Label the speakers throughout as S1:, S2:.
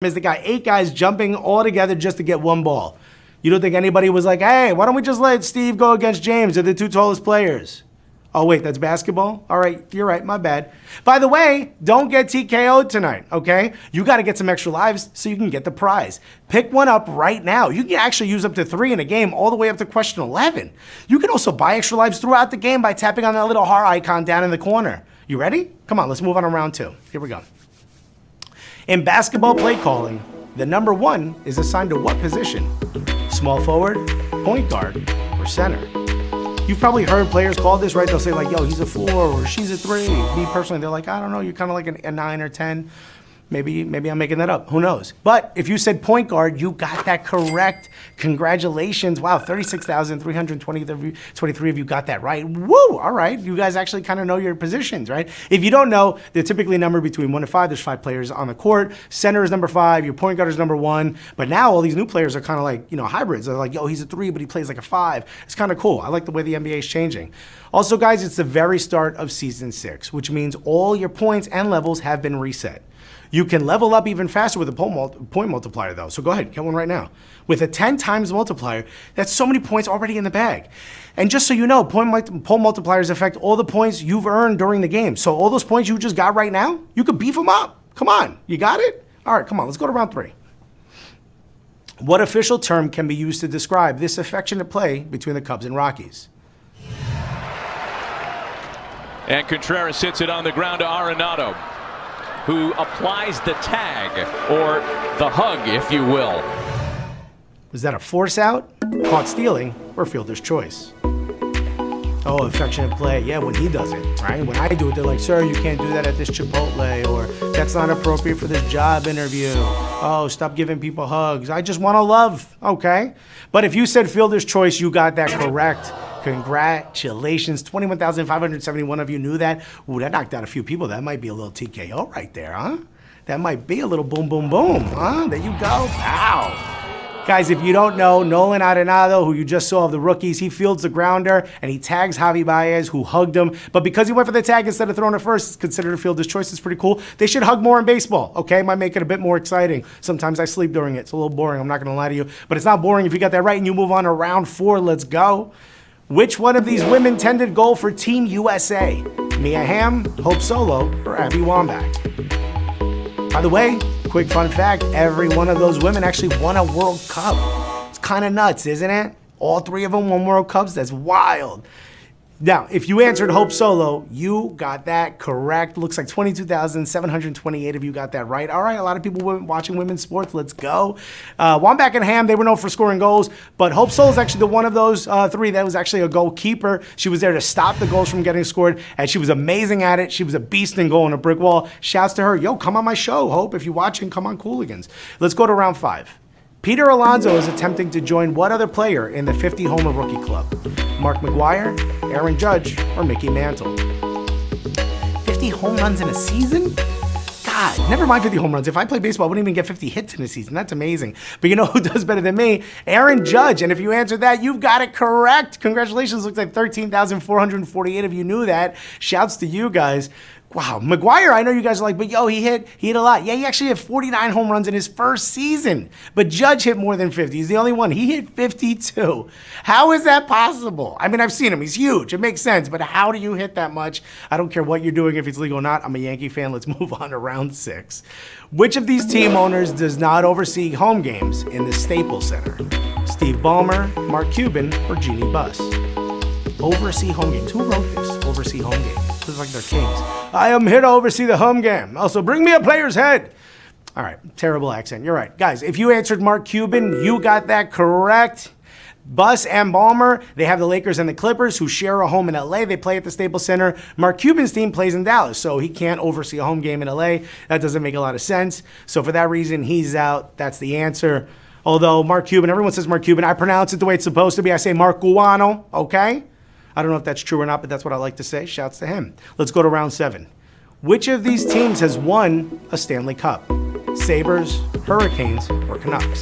S1: is they got 8 guys jumping all together just to get one ball. You don't think anybody was like, hey, why don't we just let Steve go against James? They're the 2 tallest players. Oh, wait, that's basketball? All right, you're right, my bad. By the way, don't get TKO'd tonight, okay? You got to get some extra lives so you can get the prize. Pick one up right now. You can actually use up to 3 in a game all the way up to question 11. You can also buy extra lives throughout the game by tapping on that little heart icon down in the corner. You ready? Come on, let's move on to round 2. Here we go. In basketball play calling, the number 1 is assigned to what position? Small forward, point guard, or center? You've probably heard players call this, right? They'll say like, yo, he's a 4 or she's a 3. Me personally, they're like, I don't know, you're kind of like a 9 or 10. Maybe I'm making that up. Who knows? But if you said point guard, you got that correct. Congratulations. Wow, 36,323 of you got that right. Woo! All right. You guys actually kind of know your positions, right? If you don't know, they're typically numbered between 1 and 5. There's 5 players on the court. Center is number 5. Your point guard is number 1. But now all these new players are kind of like, hybrids. They're like, yo, he's a 3, but he plays like a 5. It's kind of cool. I like the way the NBA is changing. Also, guys, it's the very start of season 6, which means all your points and levels have been reset. You can level up even faster with a point multiplier, though. So go ahead, get one right now. With a 10 times multiplier, that's so many points already in the bag. And just so you know, point multipliers affect all the points you've earned during the game. So all those points you just got right now, you could beef them up. Come on, you got it? All right, come on, let's go to round 3. What official term can be used to describe this affectionate play between the Cubs and Rockies?
S2: And Contreras hits it on the ground to Arenado, who applies the tag, or the hug, if you will.
S1: Was that a force out, caught stealing, or fielder's choice? Oh, affectionate play. Yeah, when he does it, right? When I do it, they're like, sir, you can't do that at this Chipotle, or that's not appropriate for this job interview. Oh, stop giving people hugs. I just want to love, okay? But if you said fielder's choice, you got that correct. Congratulations. 21,571 of you knew that. Ooh, that knocked out a few people. That might be a little TKO right there, huh? That might be a little boom, boom, boom, huh? There you go. Wow. Guys, if you don't know, Nolan Arenado, who you just saw of the rookies, he fields the grounder and he tags Javi Baez, who hugged him. But because he went for the tag instead of throwing it first, it's considered a fielder's choice. It's pretty cool. They should hug more in baseball, okay? Might make it a bit more exciting. Sometimes I sleep during it. It's a little boring. I'm not going to lie to you. But it's not boring if you got that right and you move on to round 4. Let's go. Which one of these women tended goal for Team USA? Mia Hamm, Hope Solo, or Abby Wambach? By the way, quick fun fact, every one of those women actually won a World Cup. It's kind of nuts, isn't it? All 3 of them won World Cups. That's wild. Now, if you answered Hope Solo, you got that correct. Looks like 22,728 of you got that right. All right, a lot of people were watching women's sports. Let's go. Wambach and Hamm, they were known for scoring goals, but Hope Solo is actually the one of those 3 that was actually a goalkeeper. She was there to stop the goals from getting scored, and she was amazing at it. She was a beast in goal in a brick wall. Shouts to her. Yo, come on my show, Hope. If you're watching, come on, Cooligans. Let's go to round 5. Peter Alonso is attempting to join what other player in the 50-homer rookie club? Mark McGwire, Aaron Judge, or Mickey Mantle? 50 home runs in a season? God, never mind 50 home runs. If I play baseball, I wouldn't even get 50 hits in a season. That's amazing. But you know who does better than me? Aaron Judge. And if you answered that, you've got it correct. Congratulations. Looks like 13,448 of you knew that. Shouts to you guys. Wow, McGwire, I know you guys are like, but yo, he hit a lot. Yeah, he actually had 49 home runs in his first season. But Judge hit more than 50. He's the only one. He hit 52. How is that possible? I mean, I've seen him. He's huge. It makes sense. But how do you hit that much? I don't care what you're doing, if it's legal or not. I'm a Yankee fan. Let's move on to round 6. Which of these team owners does not oversee home games in the Staples Center? Steve Ballmer, Mark Cuban, or Jeannie Buss? Oversee home games. Who wrote this? Oversee home games. This is like they're kings. I am here to oversee the home game. Also, bring me a player's head. All right, terrible accent. You're right. Guys, if you answered Mark Cuban, you got that correct. Buss and Ballmer, they have the Lakers and the Clippers who share a home in LA. They play at the Staples Center. Mark Cuban's team plays in Dallas, so he can't oversee a home game in LA. That doesn't make a lot of sense. So for that reason, he's out. That's the answer. Although Mark Cuban, everyone says Mark Cuban. I pronounce it the way it's supposed to be. I say Mark Guano, okay? I don't know if that's true or not, but that's what I like to say. Shouts to him. Let's go to round 7. Which of these teams has won a Stanley Cup? Sabres, Hurricanes, or Canucks?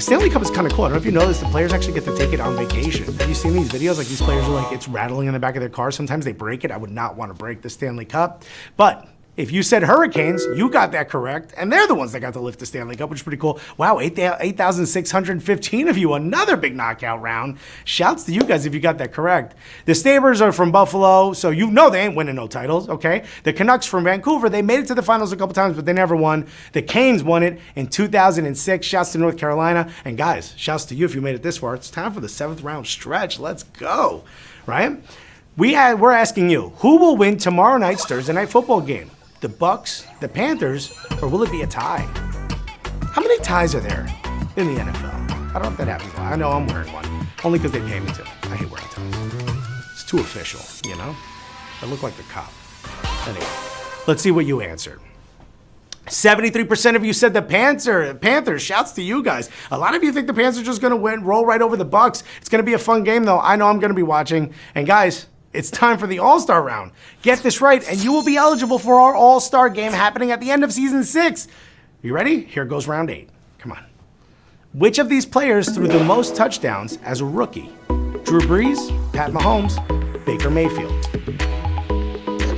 S1: Stanley Cup is kind of cool. I don't know if you know this, the players actually get to take it on vacation. Have you seen these videos? Like these players are like, it's rattling in the back of their car. Sometimes they break it. I would not want to break the Stanley Cup. But If you said Hurricanes, you got that correct, and they're the ones that got to lift the Stanley Cup, which is pretty cool. Wow, 8,615 of you, another big knockout round. Shouts to you guys if you got that correct. The Sabres are from Buffalo, so you know they ain't winning no titles, okay? The Canucks from Vancouver, they made it to the finals a couple times, but they never won. The Canes won it in 2006. Shouts to North Carolina. And guys, shouts to you if you made it this far. It's time for the 7th round stretch. Let's go, right? We're asking you, who will win tomorrow night's Thursday night football game? The Bucks, the Panthers, or will it be a tie? How many ties are there in the NFL? I don't know if that happens. I know I'm wearing one, only because they pay me to. I hate wearing ties. It's too official, you know? I look like the cop. Anyway, let's see what you answered. 73% of you said the Panthers. Shouts to you guys. A lot of you think the Panthers are just going to roll right over the Bucks. It's going to be a fun game, though. I know I'm going to be watching. And guys, it's time for the All-Star round. Get this right, and you will be eligible for our All-Star game happening at the end of Season 6. You ready? Here goes round 8. Come on. Which of these players threw the most touchdowns as a rookie? Drew Brees, Pat Mahomes, Baker Mayfield.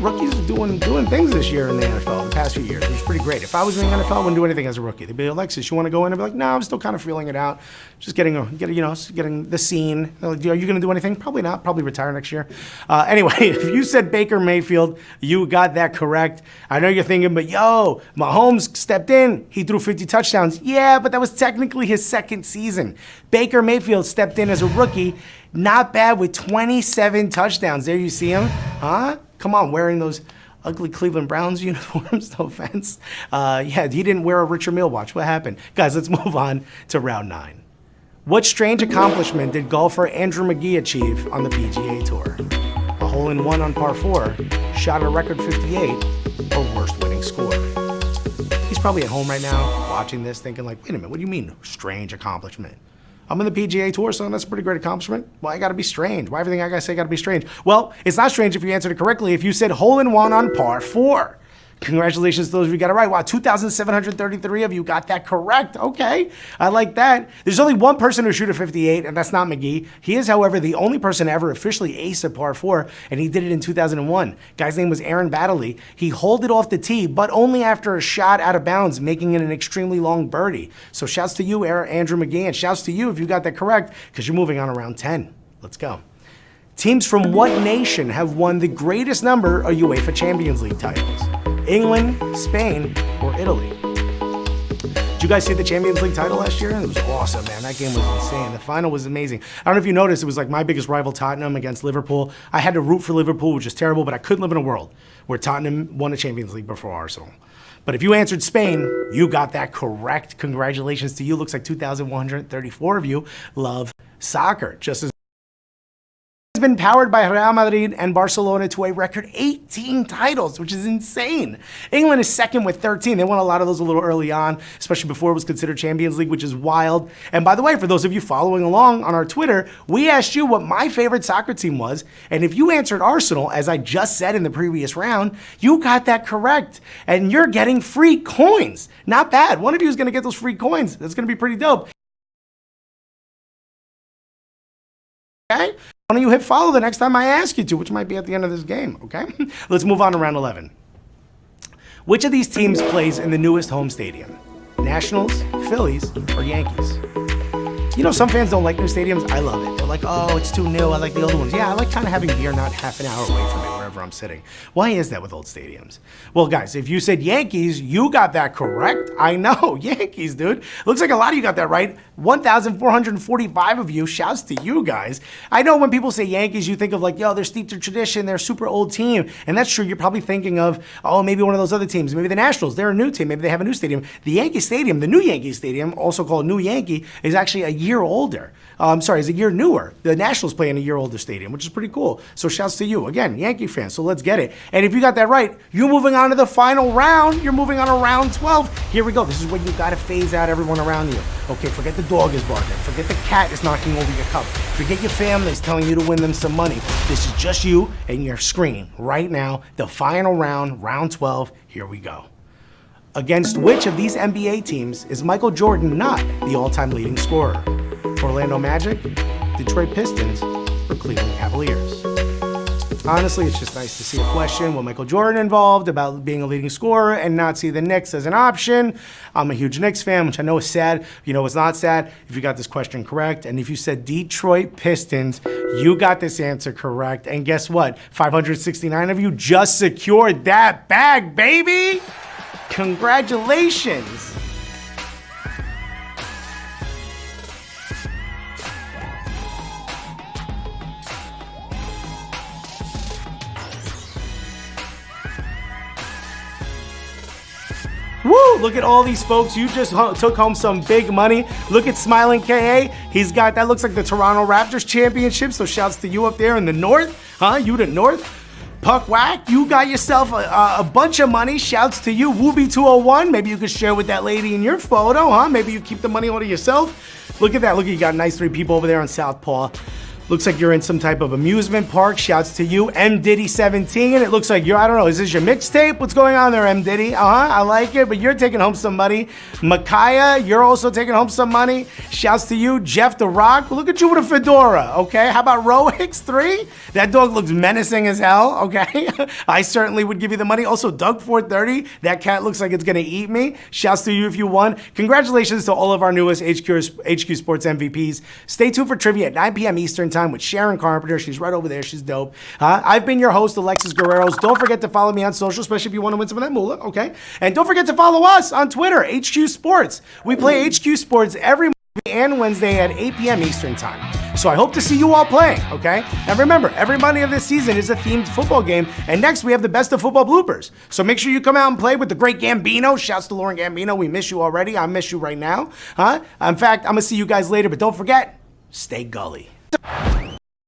S1: Rookies are doing things this year in the NFL the past few years, which is pretty great. If I was in the NFL, I wouldn't do anything as a rookie. They'd be, Alexis, you want to go in? I'd be like, no, I'm still kind of feeling it out. Just getting the scene. Are you going to do anything? Probably not. Probably retire next year. Anyway, if you said Baker Mayfield, you got that correct. I know you're thinking, but yo, Mahomes stepped in. He threw 50 touchdowns. Yeah, but that was technically his second season. Baker Mayfield stepped in as a rookie. Not bad with 27 touchdowns. There you see him. Huh? Come on, wearing those ugly Cleveland Browns uniforms, no offense. Yeah, he didn't wear a Richard Mille watch. What happened? Guys, let's move on to round 9. What strange accomplishment did golfer Andrew Magee achieve on the PGA Tour? A hole-in-one on par 4, shot a record 58, or worst winning score? He's probably at home right now watching this thinking like, wait a minute, what do you mean strange accomplishment? I'm in the PGA Tour, so that's a pretty great accomplishment. Why I gotta be strange? Why everything I gotta say gotta be strange? Well, it's not strange if you answered it correctly. If you said hole-in-one on par 4. Congratulations to those of you who got it right. Wow, 2,733 of you got that correct. Okay, I like that. There's only one person who shoot a 58, and that's not Magee. He is, however, the only person to ever officially ace a par 4, and he did it in 2001. Guy's name was Aaron Baddeley. He holed it off the tee, but only after a shot out of bounds, making it an extremely long birdie. So shouts to you, Andrew Magee, and shouts to you if you got that correct, because you're moving on to round 10. Let's go. Teams from what nation have won the greatest number of UEFA Champions League titles? England, Spain, or Italy? Did you guys see the Champions League title last year? It was awesome, man. That game was insane. The final was amazing. I don't know if you noticed, it was like my biggest rival, Tottenham, against Liverpool. I had to root for Liverpool, which is terrible, but I couldn't live in a world where Tottenham won a Champions League before Arsenal. But if you answered Spain, you got that correct. Congratulations to you. Looks like 2,134 of you love soccer, just as been powered by Real Madrid and Barcelona to a record 18 titles, which is insane. England is second with 13. They won a lot of those a little early on, especially before it was considered Champions League, which is wild. And by the way, for those of you following along on our Twitter, we asked you what my favorite soccer team was, and if you answered Arsenal, as I just said in the previous round, you got that correct, and you're getting free coins. Not bad. One of you is going to get those free coins. That's going to be pretty dope. Okay? Why don't you hit follow the next time I ask you to, which might be at the end of this game, okay? Let's move on to round 11. Which of these teams plays in the newest home stadium? Nationals, Phillies, or Yankees? You know, some fans don't like new stadiums. I love it. They're like, oh, it's too new. I like the older ones. Yeah, I like kind of having beer not half an hour away from me wherever I'm sitting. Why is that with old stadiums? Well, guys, if you said Yankees, you got that correct. I know, Yankees, dude. Looks like a lot of you got that right. 1,445 of you. Shouts to you guys. I know when people say Yankees, you think of like, yo, they're steeped in tradition. They're a super old team. And that's true. You're probably thinking of, oh, maybe one of those other teams. Maybe the Nationals. They're a new team. Maybe they have a new stadium. The Yankee Stadium, the new Yankee Stadium, also called New Yankee, is actually a year older. Is a year newer. The Nationals play in a year older stadium, which is pretty cool. So shouts to you. Again, Yankee fans, so let's get it. And if you got that right, you're moving on to the final round. You're moving on to round 12. Here we go. This is where you got to phase out everyone around you. Okay, forget the dog is barking. Forget the cat is knocking over your cup. Forget your family is telling you to win them some money. This is just you and your screen right now. The final round, round 12. Here we go. Against which of these NBA teams is Michael Jordan not the all-time leading scorer? Orlando Magic, Detroit Pistons, or Cleveland Cavaliers? Honestly, it's just nice to see a question with Michael Jordan involved about being a leading scorer and not see the Knicks as an option. I'm a huge Knicks fan, which I know is sad. You know, it's not sad if you got this question correct. And if you said Detroit Pistons, you got this answer correct. And guess what? 569 of you just secured that bag, baby! Congratulations! Woo! Look at all these folks. You just took home some big money. Look at Smiling KA. He's got, that looks like the Toronto Raptors championship. So shouts to you up there in the north. Huh? You the north. Puck Whack, you got yourself a bunch of money. Shouts to you. Wooby201. Maybe you could share with that lady in your photo, huh? Maybe you keep the money all to yourself. Look at that. Look, you got nice 3 people over there on Southpaw. Looks like you're in some type of amusement park. Shouts to you, M Diddy 17. It looks like you're, I don't know, is this your mixtape? What's going on there, M Diddy? I like it, but you're taking home some money. Micaiah, you're also taking home some money. Shouts to you, Jeff the Rock. Look at you with a fedora, okay? How about Rohix 3? That dog looks menacing as hell, okay? I certainly would give you the money. Also, Doug 430, that cat looks like it's gonna eat me. Shouts to you if you won. Congratulations to all of our newest HQ Sports MVPs. Stay tuned for trivia at 9 p.m. Eastern Time with Sharon Carpenter. She's right over there. She's dope. I've been your host, Alexis Guerreros. Don't forget to follow me on social, especially if you want to win some of that moolah, okay? And don't forget to follow us on Twitter, HQ Sports. We play HQ Sports every Monday and Wednesday at 8 p.m. Eastern Time. So I hope to see you all playing, okay? And remember, every Monday of this season is a themed football game, and next we have the best of football bloopers. So make sure you come out and play with the great Gambino. Shouts to Lauren Gambino. We miss you already. I miss you right now. In fact, I'm going to see you guys later, but don't forget, stay gully.